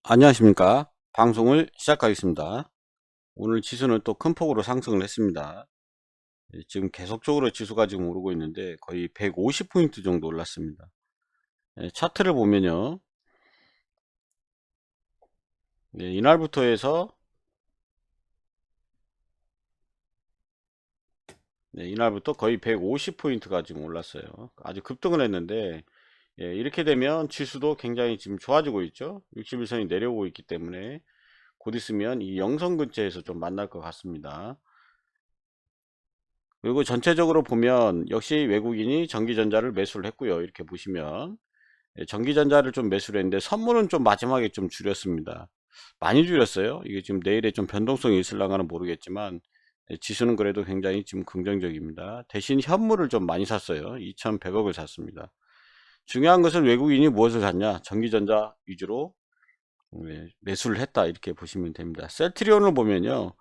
안녕하십니까. 방송을 시작하겠습니다. 오늘 지수는 또 큰 폭으로 상승을 했습니다. 지금 계속적으로 지수가 지금 오르고 있는데 거의 150포인트 정도 올랐습니다. 차트를 보면요. 이날부터 해서 이날부터 거의 150포인트가 지금 올랐어요. 아주 급등을 했는데 이렇게 되면 지수도 굉장히 지금 좋아지고 있죠. 61선이 내려오고 있기 때문에 곧 있으면 이 영선 근처에서 좀 만날 것 같습니다. 그리고 전체적으로 보면 역시 외국인이 전기전자를 매수를 했고요. 이렇게 보시면 전기전자를 좀 매수를 했는데 선물은 좀 마지막에 좀 줄였습니다. 많이 줄였어요. 이게 지금 내일에 좀 변동성이 있을랑가는 모르겠지만 지수는 그래도 굉장히 지금 긍정적입니다. 대신 현물을 좀 많이 샀어요. 2100억을 샀습니다. 중요한 것은 외국인이 무엇을 샀냐, 전기전자 위주로 매수를 했다, 이렇게 보시면 됩니다. 셀트리온을 보면요,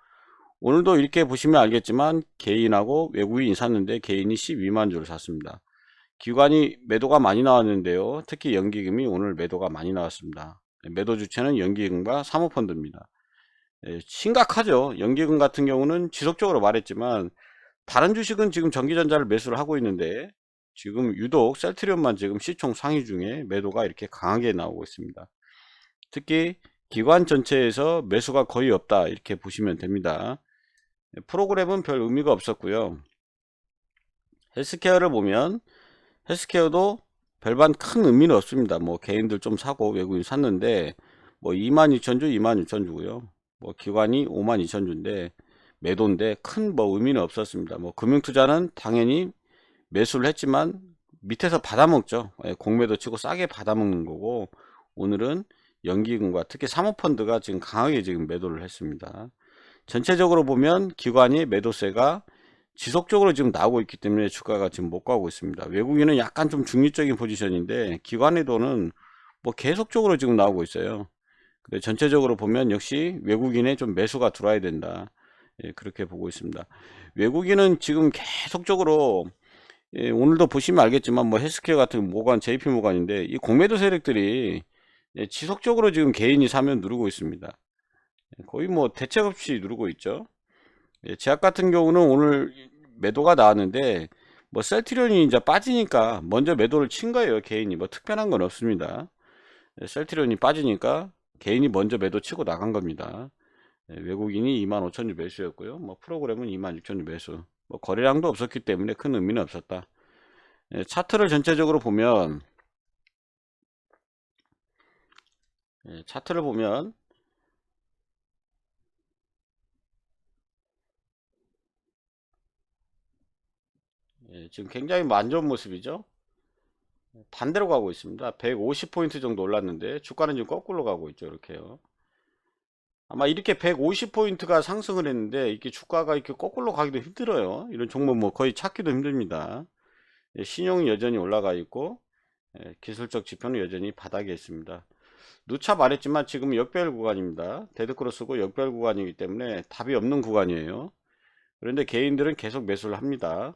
오늘도 이렇게 보시면 알겠지만 개인하고 외국인이 샀는데 개인이 12만 주를 샀습니다. 기관이 매도가 많이 나왔는데요. 특히 연기금이 오늘 매도가 많이 나왔습니다. 매도 주체는 연기금과 사모펀드입니다. 심각하죠. 연기금 같은 경우는 지속적으로 말했지만 다른 주식은 지금 전기전자를 매수를 하고 있는데 지금 유독 셀트리온만 지금 시총 상위 중에 매도가 이렇게 강하게 나오고 있습니다. 특히 기관 전체에서 매수가 거의 없다, 이렇게 보시면 됩니다. 프로그램은 별 의미가 없었고요. 헬스케어를 보면 헬스케어도 별반 큰 의미는 없습니다. 뭐 개인들 좀 사고 외국인 샀는데 뭐 22,000주 26,000주고요. 뭐 기관이 52,000주인데 매도인데 큰 뭐 의미는 없었습니다. 뭐 금융투자는 당연히 매수를 했지만 밑에서 받아먹죠. 공매도 치고 싸게 받아먹는 거고, 오늘은 연기금과 특히 사모펀드가 지금 강하게 지금 매도를 했습니다. 전체적으로 보면 기관이 매도세가 지속적으로 지금 나오고 있기 때문에 주가가 지금 못 가고 있습니다. 외국인은 약간 좀 중립적인 포지션인데 기관의 돈은 뭐 계속적으로 지금 나오고 있어요. 근데 전체적으로 보면 역시 외국인의 좀 매수가 들어와야 된다, 그렇게 보고 있습니다. 외국인은 지금 계속적으로 오늘도 보시면 알겠지만 뭐 헬스케어 같은 모간, JP 모간인데 이 공매도 세력들이 지속적으로 지금 개인이 사면 누르고 있습니다. 거의 뭐 대책 없이 누르고 있죠. 제약 같은 경우는 오늘 매도가 나왔는데 뭐 셀트리온이 이제 빠지니까 먼저 매도를 친 거예요. 개인이 뭐 특별한 건 없습니다. 셀트리온이 빠지니까 개인이 먼저 매도 치고 나간 겁니다. 외국인이 25,000주 매수였고요. 뭐 프로그램은 26,000주 매수. 뭐 거래량도 없었기 때문에 큰 의미는 없었다. 차트를 전체적으로 보면 차트를 보면 지금 굉장히 안 좋은 모습이죠. 반대로 가고 있습니다. 150포인트 정도 올랐는데 주가는 지금 거꾸로 가고 있죠. 이렇게요. 아마 이렇게 150포인트가 상승을 했는데 이렇게 주가가 이렇게 거꾸로 가기도 힘들어요. 이런 종목 뭐 거의 찾기도 힘듭니다. 신용이 여전히 올라가 있고 기술적 지표는 여전히 바닥에 있습니다. 누차 말했지만 지금 역별 구간입니다. 데드크로스고 역별 구간이기 때문에 답이 없는 구간이에요. 그런데 개인들은 계속 매수를 합니다.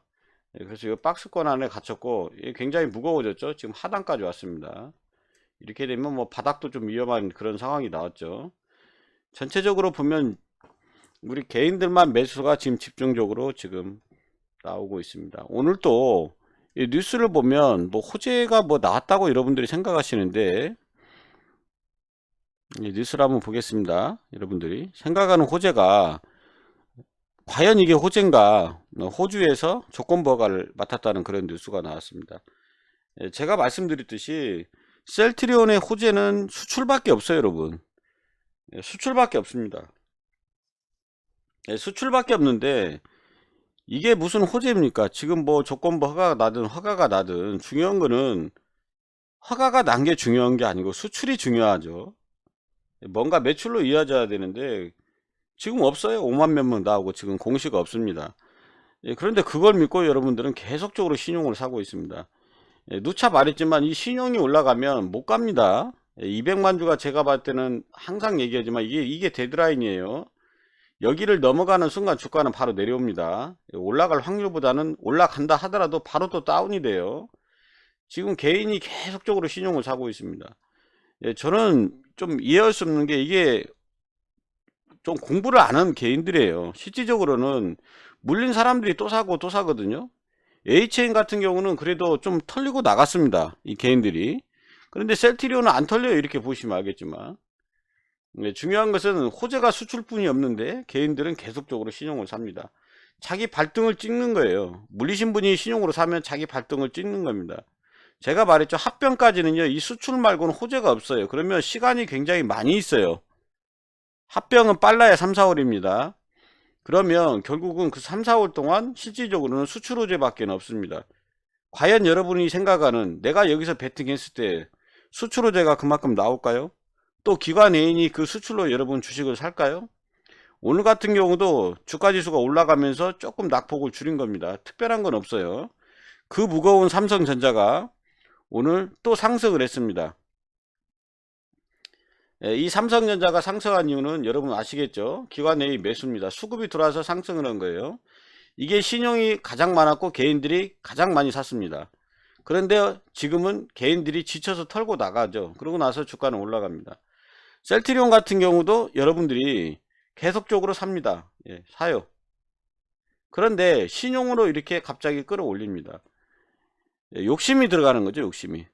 그래서 이 박스권 안에 갇혔고 굉장히 무거워졌죠. 지금 하단까지 왔습니다. 이렇게 되면 뭐 바닥도 좀 위험한 그런 상황이 나왔죠. 전체적으로 보면 우리 개인들만 매수가 지금 집중적으로 지금 나오고 있습니다. 오늘 또 이 뉴스를 보면 뭐 호재가 뭐 나왔다고 여러분들이 생각하시는데, 이 뉴스를 한번 보겠습니다. 여러분들이 생각하는 호재가 과연 이게 호재인가? 호주에서 조건부 허가를 맡았다는 그런 뉴스가 나왔습니다. 제가 말씀드렸듯이 셀트리온의 호재는 수출밖에 없어요, 여러분. 수출밖에 없습니다. 수출밖에 없는데 이게 무슨 호재입니까? 지금 뭐 조건부 허가가 나든 허가가 나든 중요한 거는 허가가 난 게 중요한 게 아니고 수출이 중요하죠. 뭔가 매출로 이어져야 되는데 지금 없어요. 5만 몇 명 나오고 지금 공시가 없습니다. 그런데 그걸 믿고 여러분들은 계속적으로 신용을 사고 있습니다. 누차 말했지만 이 신용이 올라가면 못 갑니다. 200만 주가 제가 봤을 때는 항상 얘기하지만 이게 데드라인이에요. 여기를 넘어가는 순간 주가는 바로 내려옵니다. 올라갈 확률보다는 올라간다 하더라도 바로 또 다운이 돼요. 지금 개인이 계속적으로 신용을 사고 있습니다. 저는 좀 이해할 수 없는 게 이게 좀 공부를 안 하는 개인들이에요. 실질적으로는 물린 사람들이 또 사고 또 사거든요. Hchain 같은 경우는 그래도 좀 털리고 나갔습니다. 이 개인들이. 그런데 셀트리온은 안 털려요. 이렇게 보시면 알겠지만. 네, 중요한 것은 호재가 수출뿐이 없는데 개인들은 계속적으로 신용을 삽니다. 자기 발등을 찍는 거예요. 물리신 분이 신용으로 사면 자기 발등을 찍는 겁니다. 제가 말했죠. 합병까지는요. 이 수출 말고는 호재가 없어요. 그러면 시간이 굉장히 많이 있어요. 합병은 빨라야 3, 4월입니다. 그러면 결국은 그 3, 4월 동안 실질적으로는 수출 호재밖에 없습니다. 과연 여러분이 생각하는 내가 여기서 베팅했을 때 수출 호재가 그만큼 나올까요? 또 기관 애인이 그 수출로 여러분 주식을 살까요? 오늘 같은 경우도 주가지수가 올라가면서 조금 낙폭을 줄인 겁니다. 특별한 건 없어요. 그 무거운 삼성전자가 오늘 또 상승을 했습니다. 이 삼성전자가 상승한 이유는 여러분 아시겠죠? 기관 내의 매수입니다. 수급이 들어와서 상승을 한 거예요. 이게 신용이 가장 많았고 개인들이 가장 많이 샀습니다. 그런데 지금은 개인들이 지쳐서 털고 나가죠. 그러고 나서 주가는 올라갑니다. 셀트리온 같은 경우도 여러분들이 계속적으로 삽니다. 예, 사요. 그런데 신용으로 이렇게 갑자기 끌어올립니다. 예, 욕심이 들어가는 거죠. 욕심이.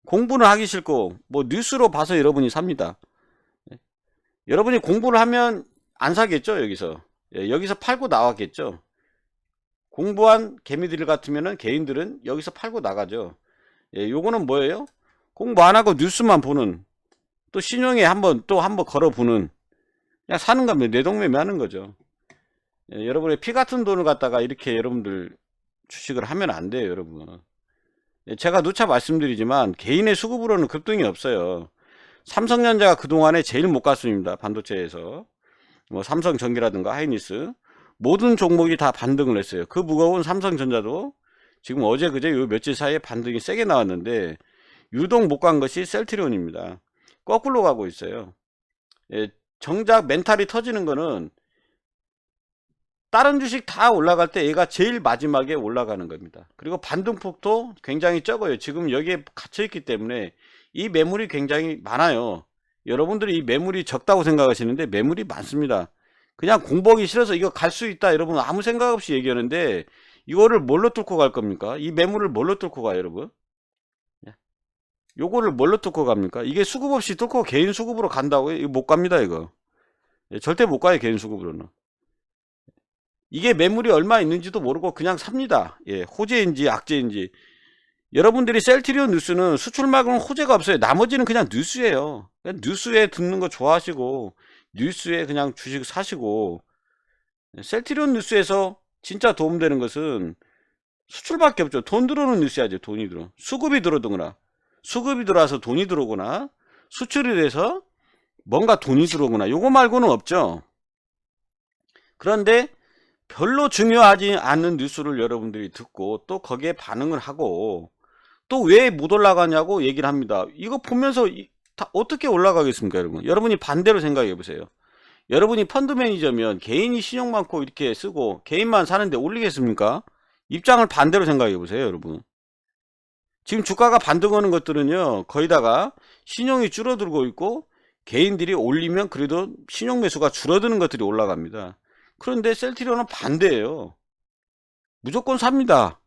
공부는 하기 싫고 뭐 뉴스로 봐서 여러분이 삽니다. 예, 여러분이 공부를 하면 안 사겠죠. 여기서. 예, 여기서 팔고 나왔겠죠. 공부한 개미들 같으면은 개인들은 여기서 팔고 나가죠. 예, 요거는 뭐예요? 공부 안 하고 뉴스만 보는, 또 신용에 한번 걸어보는, 그냥 사는 겁니다. 내동매매 하는 거죠. 예, 여러분의 피 같은 돈을 갖다가 이렇게 여러분들 주식을 하면 안 돼요, 여러분. 예, 제가 누차 말씀드리지만 개인의 수급으로는 급등이 없어요. 삼성전자가 그동안에 제일 못 갔습니다. 반도체에서. 뭐 삼성전기라든가 하이니스 모든 종목이 다 반등을 했어요. 그 무거운 삼성전자도 지금 어제 그제 요 며칠 사이에 반등이 세게 나왔는데 유독 못 간 것이 셀트리온입니다. 거꾸로 가고 있어요. 예, 정작 멘탈이 터지는 거는 다른 주식 다 올라갈 때 얘가 제일 마지막에 올라가는 겁니다. 그리고 반등폭도 굉장히 적어요. 지금 여기에 갇혀있기 때문에 이 매물이 굉장히 많아요. 여러분들이 이 매물이 적다고 생각하시는데 매물이 많습니다. 그냥 공부하기 싫어서 이거 갈 수 있다 여러분 아무 생각 없이 얘기하는데 이거를 뭘로 뚫고 갈 겁니까? 이 매물을 뭘로 뚫고 가요 여러분? 요거를 뭘로 뚫고 갑니까? 이게 수급 없이 뚫고 개인 수급으로 간다고요? 이거 못 갑니다 이거. 절대 못 가요 개인 수급으로는. 이게 매물이 얼마 있는지도 모르고 그냥 삽니다. 예, 호재인지 악재인지. 여러분들이 셀트리온 뉴스는 수출 말고는 호재가 없어요. 나머지는 그냥 뉴스예요. 그냥 뉴스에 듣는 거 좋아하시고 뉴스에 그냥 주식 사시고. 셀트리온 뉴스에서 진짜 도움되는 것은 수출밖에 없죠. 돈 들어오는 뉴스야죠. 돈이 들어. 수급이 들어오거나 수급이 들어와서 돈이 들어오거나 수출이 돼서 뭔가 돈이 들어오거나 요거 말고는 없죠. 그런데 별로 중요하지 않은 뉴스를 여러분들이 듣고 또 거기에 반응을 하고 또 왜 못 올라가냐고 얘기를 합니다. 이거 보면서 다 어떻게 올라가겠습니까 여러분? 여러분이 반대로 생각해 보세요. 여러분이 펀드 매니저면 개인이 신용 많고 이렇게 쓰고 개인만 사는데 올리겠습니까? 입장을 반대로 생각해 보세요 여러분. 지금 주가가 반등하는 것들은요 거의 다가 신용이 줄어들고 있고 개인들이 올리면 그래도 신용 매수가 줄어드는 것들이 올라갑니다. 그런데 셀트리온은 반대예요. 무조건 삽니다.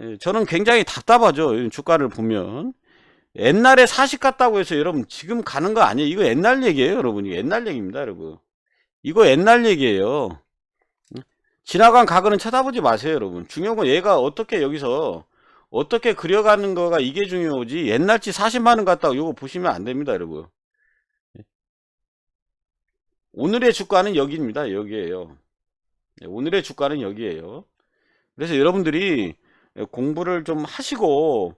예, 저는 굉장히 답답하죠. 주가를 보면. 옛날에 40 갔다고 해서 여러분 지금 가는 거 아니에요. 이거 옛날 얘기예요 여러분. 이거 옛날 얘기입니다 여러분. 이거 옛날 얘기예요. 지나간 과거는 쳐다보지 마세요 여러분. 중요한 건 얘가 어떻게 여기서 어떻게 그려가는 거가 이게 중요하지 옛날치 40만원 갔다고 이거 보시면 안 됩니다 여러분. 오늘의 주가는 여기입니다. 여기에요. 오늘의 주가는 여기에요. 그래서 여러분들이 공부를 좀 하시고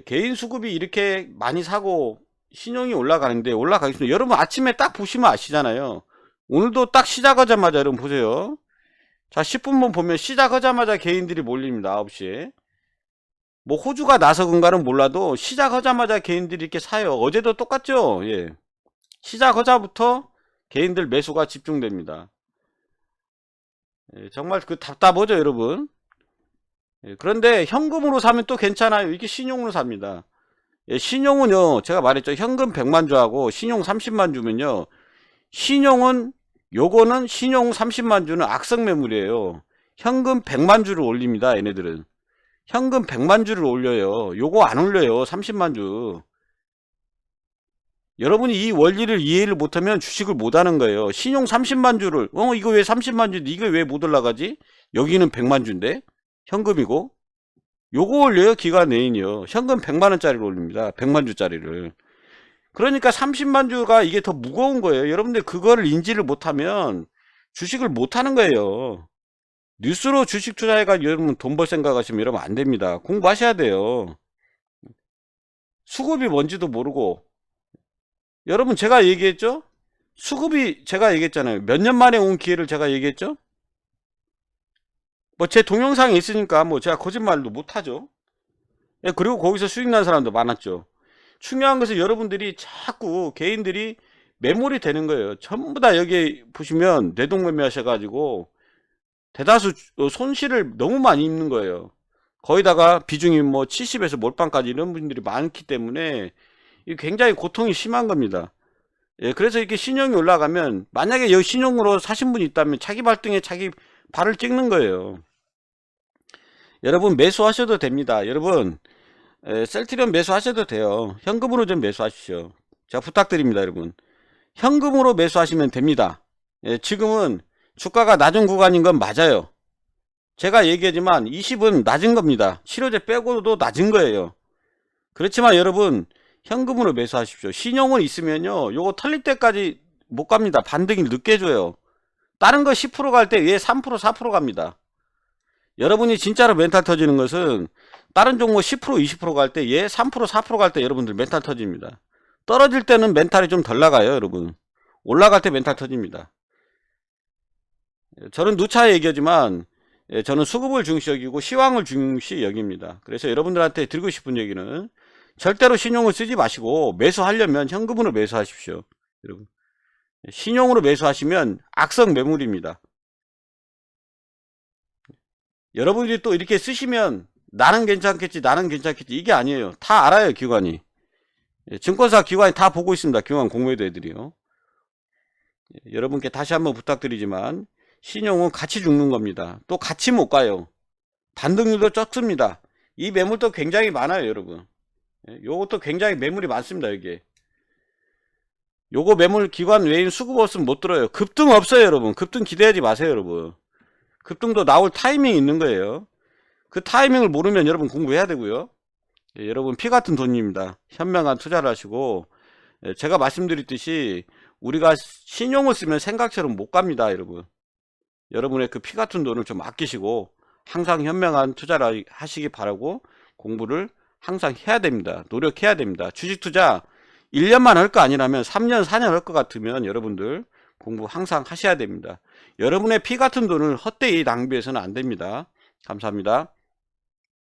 개인 수급이 이렇게 많이 사고 신용이 올라가는데 올라가겠습니다. 여러분 아침에 딱 보시면 아시잖아요. 오늘도 딱 시작하자마자 여러분 보세요. 자 10분만 보면 시작하자마자 개인들이 몰립니다. 9시에. 뭐 호주가 나서건가는 몰라도 시작하자마자 개인들이 이렇게 사요. 어제도 똑같죠. 예. 시작하자부터 개인들 매수가 집중됩니다. 예, 정말 그 답답하죠 여러분. 예, 그런데 현금으로 사면 또 괜찮아요. 이게 신용으로 삽니다. 예, 신용은요, 제가 말했죠. 현금 100만 주하고 신용 30만 주면요. 신용은, 요거는 신용 30만 주는 악성 매물이에요. 현금 100만 주를 올립니다, 얘네들은. 현금 100만 주를 올려요. 요거 안 올려요, 30만 주. 여러분이 이 원리를 이해를 못하면 주식을 못하는 거예요. 신용 30만 주를, 이거 왜 30만 주인데 이거 왜 못 올라가지? 여기는 100만 주인데 현금이고. 요거 올려요, 기관 내인이요. 현금 100만 원짜리를 올립니다, 100만 주짜리를. 그러니까 30만 주가 이게 더 무거운 거예요. 여러분들 그거를 인지를 못하면 주식을 못하는 거예요. 뉴스로 주식 투자해가 여러분 돈 벌 생각하시면 이러면 안 됩니다. 공부하셔야 돼요. 수급이 뭔지도 모르고. 여러분 제가 얘기했죠? 수급이, 제가 얘기했잖아요. 몇 년 만에 온 기회를 제가 얘기했죠? 뭐 제 동영상에 있으니까 뭐 제가 거짓말도 못하죠. 예, 그리고 거기서 수익 난 사람도 많았죠. 중요한 것은 여러분들이 자꾸 개인들이 매몰이 되는 거예요. 전부 다 여기 보시면 내동매매 하셔가지고 대다수 손실을 너무 많이 입는 거예요. 거기다가 비중이 뭐 70에서 몰빵까지 이런 분들이 많기 때문에 굉장히 고통이 심한 겁니다. 예, 그래서 이렇게 신용이 올라가면, 만약에 여기 신용으로 사신 분이 있다면 자기 발등에 자기 발을 찍는 거예요. 여러분 매수하셔도 됩니다. 여러분 셀트리온 매수하셔도 돼요. 현금으로 좀 매수하십시오. 제가 부탁드립니다. 여러분 현금으로 매수하시면 됩니다. 예, 지금은 주가가 낮은 구간인 건 맞아요. 제가 얘기하지만 20은 낮은 겁니다. 실효제 빼고도 낮은 거예요. 그렇지만 여러분 현금으로 매수하십시오. 신용은 있으면요, 요거 털릴 때까지 못 갑니다. 반등이 늦게 줘요. 다른 거 10% 갈 때 얘 3% 4% 갑니다. 여러분이 진짜로 멘탈 터지는 것은 다른 종목 10% 20% 갈 때 얘 3% 4% 갈 때 여러분들 멘탈 터집니다. 떨어질 때는 멘탈이 좀 덜 나가요. 여러분 올라갈 때 멘탈 터집니다. 저는 누차 얘기하지만 저는 수급을 중시 여기고 시황을 중시 여깁니다. 그래서 여러분들한테 드리고 싶은 얘기는 절대로 신용을 쓰지 마시고 매수하려면 현금으로 매수하십시오. 여러분 신용으로 매수하시면 악성 매물입니다. 여러분들이 또 이렇게 쓰시면 나는 괜찮겠지 나는 괜찮겠지 이게 아니에요. 다 알아요. 기관이, 증권사 기관이 다 보고 있습니다. 기관 공매도 애들이요. 여러분께 다시 한번 부탁드리지만 신용은 같이 죽는 겁니다. 또 같이 못 가요. 반등률도 적습니다. 이 매물도 굉장히 많아요. 여러분 요것도 굉장히 매물이 많습니다. 여기에 요거 매물 기관 외인 수급 없으면 못 들어요. 급등 없어요. 여러분 급등 기대하지 마세요. 여러분 급등도 나올 타이밍이 있는 거예요. 그 타이밍을 모르면 여러분 공부해야 되고요. 예, 여러분 피 같은 돈입니다. 현명한 투자를 하시고, 제가 말씀드렸듯이 우리가 신용을 쓰면 생각처럼 못 갑니다. 여러분 여러분의 그 피 같은 돈을 좀 아끼시고 항상 현명한 투자를 하시기 바라고, 공부를 항상 해야 됩니다. 노력해야 됩니다. 주식 투자 1년만 할 거 아니라면 3년 4년 할 것 같으면 여러분들 공부 항상 하셔야 됩니다. 여러분의 피 같은 돈을 헛되이 낭비해서는 안 됩니다. 감사합니다.